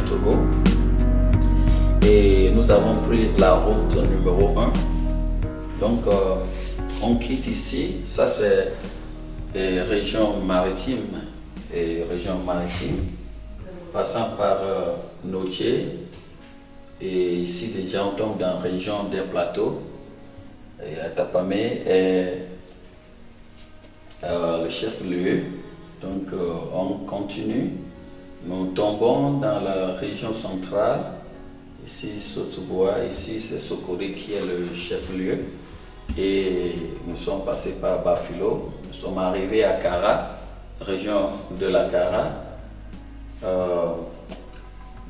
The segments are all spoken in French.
du Togo. Et nous avons pris la route numéro 1. Donc, on quitte ici. Ça, c'est les régions maritimes passant par Notier. Et ici, déjà, on tombe dans la région des plateaux. Et Atapamé est le chef-lieu. Donc, on continue. Nous tombons dans la région centrale. Ici, Sotoboa, ici, c'est Sokore qui est le chef-lieu. Et nous sommes passés par Bafilo. Nous sommes arrivés à Kara, région de la Kara.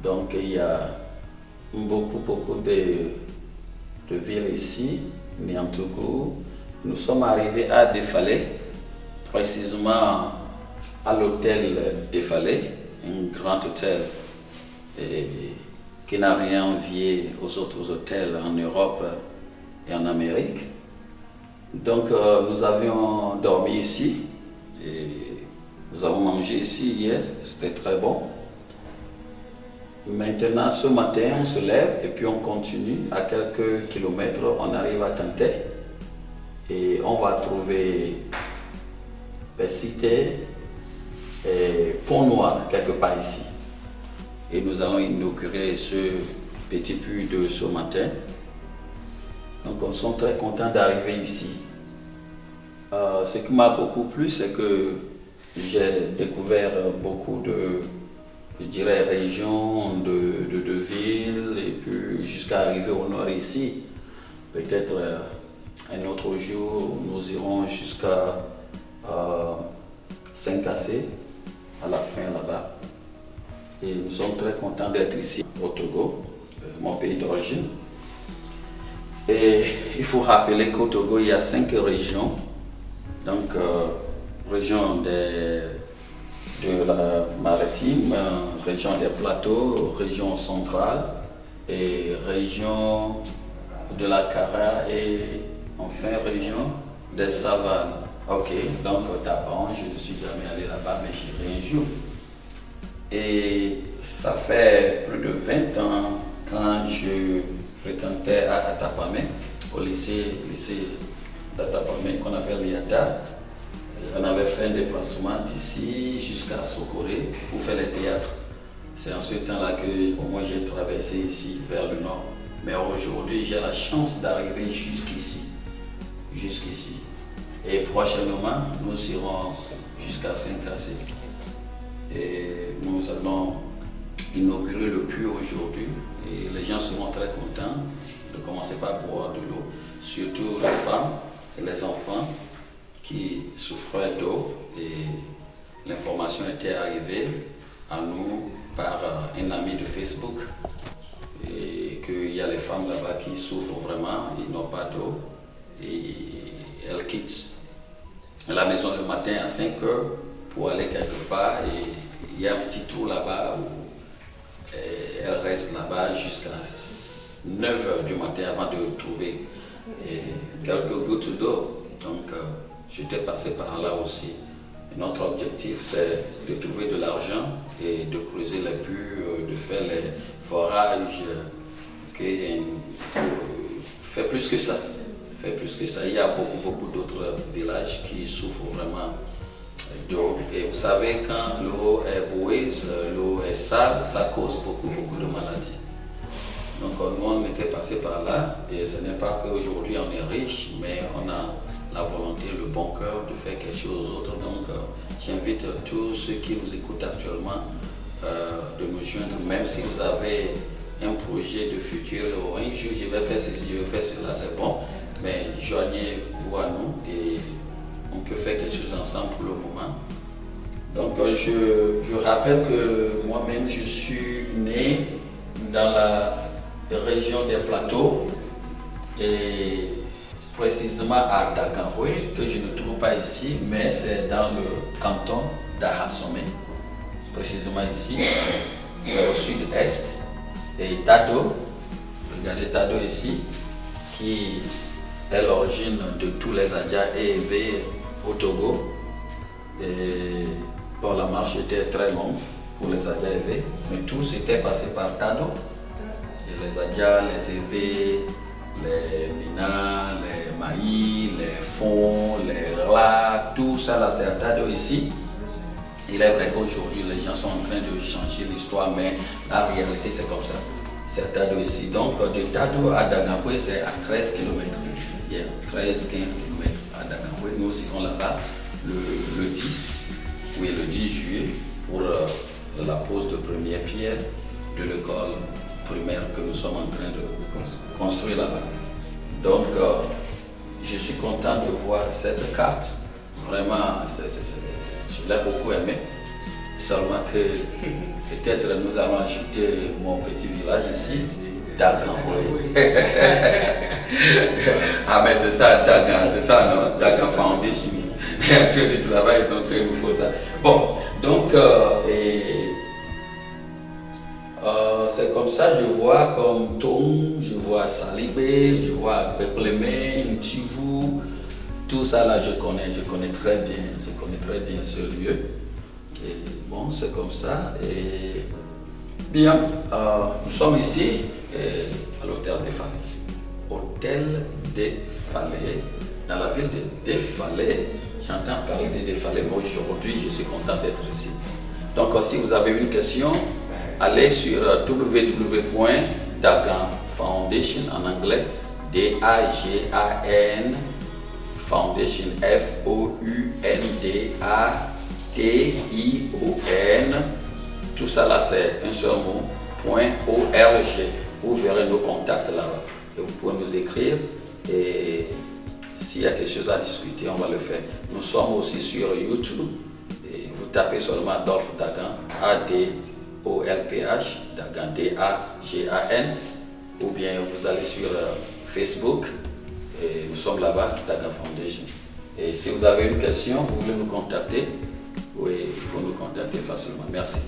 Donc, il y a beaucoup de villes ici, Niantougou. Nous sommes arrivés à Defalé, précisément à l'hôtel Defalé, un grand hôtel qui n'a rien envié aux autres hôtels en Europe et en Amérique. Donc nous avions dormi ici et nous avons mangé ici hier, c'était très bon. Maintenant, ce matin, on se lève et puis on continue. À quelques kilomètres, on arrive à Kanté et on va trouver Cité et Pont Noir, quelque part ici. Et nous allons inaugurer ce petit puits de ce matin. Donc, on est très contents d'arriver ici. Ce qui m'a beaucoup plu, c'est que j'ai découvert beaucoup de, je dirais, régions, de villes, et puis jusqu'à arriver au nord ici. Peut-être un autre jour, nous irons jusqu'à Saint-Cassé, à la fin là-bas. Et nous sommes très contents d'être ici au Togo, mon pays d'origine. Et il faut rappeler qu'au Togo, il y a 5 régions. Donc, région de la maritime, région des plateaux, région centrale et région de la Kara et enfin région des savanes. Ok, donc Tapan, je ne suis jamais allé là-bas, mais j'irai un jour. Et ça fait plus de 20 ans quand je fréquentais à Atapamé, au lycée d'Atapamé qu'on appelle l'IATA. On avait fait un déplacement d'ici jusqu'à Sokore pour faire le théâtre. C'est en ce temps-là que moi j'ai traversé ici vers le nord. Mais aujourd'hui j'ai la chance d'arriver jusqu'ici. Et prochainement nous irons jusqu'à Saint-Cassé. Et nous allons inaugurer le puits aujourd'hui. Et les gens seront très contents de commencer par boire de l'eau. Surtout les femmes et les enfants qui souffraient d'eau, et l'information était arrivée à nous par un ami de Facebook, et qu'il y a les femmes là-bas qui souffrent vraiment, ils n'ont pas d'eau et elles quittent la maison le matin à 5 heures pour aller quelque part, et il y a un petit trou là-bas où elles restent là-bas jusqu'à 9 heures du matin avant de trouver quelques gouttes d'eau. Donc j'étais passé par là aussi. Et notre objectif, c'est de trouver de l'argent et de creuser les puits, de faire les forages, faire plus que ça. Il y a beaucoup d'autres villages qui souffrent vraiment d'eau. Et vous savez, quand l'eau est boueuse, l'eau est sale, ça cause beaucoup de maladies. Donc nous, on était passé par là, et ce n'est pas qu'aujourd'hui on est riche, mais on a la volonté, le bon cœur de faire quelque chose aux autres. Donc j'invite tous ceux qui nous écoutent actuellement de nous joindre, même si vous avez un projet de futur, ou un jour je vais faire ceci, je vais faire cela, c'est bon, mais joignez-vous à nous et on peut faire quelque chose ensemble pour le moment. Donc je rappelle que moi-même je suis né dans la région des plateaux, et précisément à Daganhoué, que je ne trouve pas ici, mais c'est dans le canton d'Ahasomé, précisément ici, au sud-est, et Tado, regardez Tado ici, qui est l'origine de tous les Adja et Ébé au Togo. Et bon, la marche était très longue, pour les Adja EV, mais tous étaient passés par Tado. Et les Adja, les EV, les Mina, les Maïs, les Fonds, les Ra, tout ça là c'est à Tado ici. Il est vrai qu'aujourd'hui les gens sont en train de changer l'histoire, mais la réalité c'est comme ça. C'est à Tado ici. Donc de Tado à Dagankouré c'est à 13 km. Il y a 13-15 km à Dagankouré. Nous aussi serons là-bas le 10, oui, le 10 juillet pour la pose de première pierre de l'école primaire que nous sommes en train de construire là-bas. Donc je suis content de voir cette carte. Vraiment, je l'ai beaucoup aimé. Seulement que peut-être nous allons ajouter mon petit village ici, Dagankouré. Ah mais c'est ça, Dagan, c'est ça, non? Dagan Foundation. Un peu de travail, donc il nous faut ça. Bon, donc c'est comme ça, je vois comme Tom, je vois Salibé, je vois Peplemé, Ntivou, tout ça là je connais très bien ce lieu. Et bon, c'est comme ça. Et bien, nous sommes ici à l'hôtel des Fallets. Hôtel des Fallets, dans la ville de Défalé. J'entends parler de Défalé, mais aujourd'hui je suis content d'être ici. Donc si vous avez une question, allez sur www.Dagan Foundation en anglais, D-A-G-A-N Foundation, F-O-U-N-D-A-T-I-O-N. Tout ça là c'est un seul mot, .org. Vous verrez nos contacts là-bas. Et vous pouvez nous écrire et s'il y a quelque chose à discuter, on va le faire. Nous sommes aussi sur YouTube. Et vous tapez seulement Dolph Dagan, A-D-O-L-P-H, Dagan, D-A-G-A-N. Ou bien vous allez sur Facebook. Et nous sommes là-bas, Dagan Foundation. Et si vous avez une question, vous voulez nous contacter, oui, il faut nous contacter facilement. Merci.